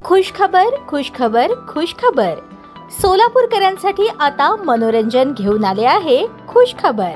खुशखबर खुशखबर खुशखबर. सोलापूरकरांसाठी आता मनोरंजन घेऊन आले आहे खुशखबर.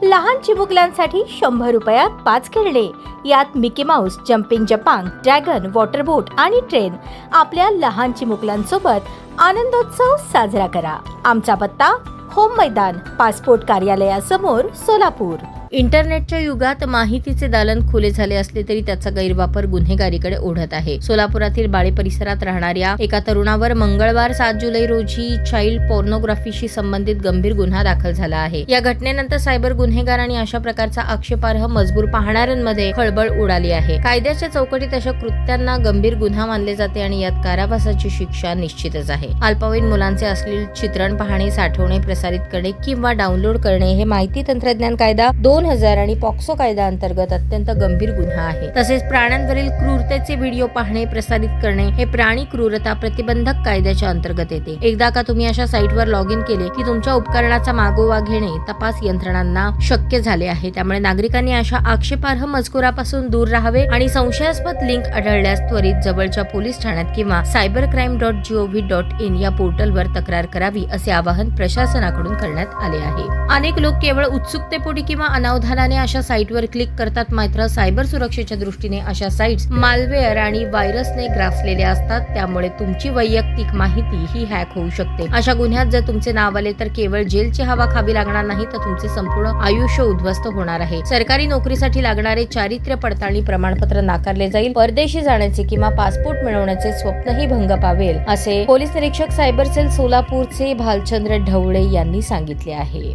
लहान चिमुकल्यांसाठी 100 रुपयात 5 खेळणे. यात मिकी माऊस, जम्पिंग जपांग, ड्रॅगन, वॉटर बोट आणि ट्रेन. आपल्या लहान चिमुकल्यांसोबत आनंदोत्सव साजरा करा. आमचा पत्ता होम मैदान, पासपोर्ट कार्यालयासमोर, सोलापूर. इंटरनेटच्या युगात माहितीचे दालन खुले झाले असले तरी त्याचा गैरवापर गुन्हेगारीकडे ओढत आहे. सोलापुरातील बाळे परिसरात राहणाऱ्या एका तरुणावर मंगळवार 7 जुलै रोजी चाइल्ड पोर्नोग्राफीशी संबंधित गंभीर गुन्हा दाखल झाला आहे. या घटनेनंतर सायबर गुन्हेगार आणि अशा प्रकारचा आक्षेपार्ह मजकूर पाहणाऱ्यांमध्ये खळबळ उडाली आहे. कायद्याच्या चौकटीत अशा कृत्यांना गंभीर गुन्हा मानले जाते आणि यात कारावासाची शिक्षा निश्चितच आहे. अल्पवयीन मुलांचे अश्लील चित्रण पाहणे, साठवणे, प्रसारित करणे किंवा डाउनलोड करणे हे माहिती तंत्रज्ञान कायदा 2000 आणि पॉक्सो कायदा अंतर्गत अत्यंत गंभीर गुन्हा आहे. तसेच प्राण्यांवरील क्रूरतेचे व्हिडिओ पाहणे, प्रसारित करणे हे प्राणी क्रूरता प्रतिबंधक कायद्याच्या अंतर्गत येते. एकदा का तुम्ही अशा साईटवर लॉग इन केले की तुमच्या उपकरणाचा मागोवा घेणे तपास यंत्रणांना शक्य झाले आहे. त्यामुळे नागरिकांनी अशा आक्षेपार्ह मजकुरापासून दूर राहावे आणि संशयास्पद लिंक आढळल्यास त्वरित जवळच्या पोलीस ठाण्यात किंवा cybercrime.gov.in या पोर्टलवर तक्रार करावी असे आवाहन प्रशासनाकडून करण्यात आले आहे. अनेक लोक केवळ उत्सुकतेपोटी किंवा अनावधानाने अशा साईटवर क्लिक करतात. मात्र सायबर सुरक्षेच्या दृष्टीने अशा साईट्स मालवेअर आणि व्हायरसने ग्रासलेल्या असतात. त्यामुळे तुमची वैयक्तिक माहिती ही हॅक होऊ शकते. अशा गुन्ह्यात जर तुमचे नाव आले तर केवळ जेलची हवा खावी लागणार नाही तर तुमचे संपूर्ण आयुष्य उद्ध्वस्त होणार आहे. सरकारी नोकरीसाठी लागणारे चारित्र्य पडताळणी प्रमाणपत्र नाकारले जाईल. परदेशी जाण्याचे किंवा पासपोर्ट मिळवण्याचे स्वप्नही भंग पावेल असे पोलीस निरीक्षक सायबर सेल सोलापूरचे भालचंद्र ढवळे यांनी सांगितले आहे.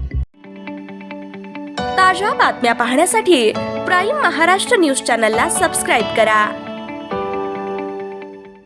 ताज्या बातम्या पाहण्यासाठी प्राईम महाराष्ट्र न्यूज चॅनलला सबस्क्राईब करा.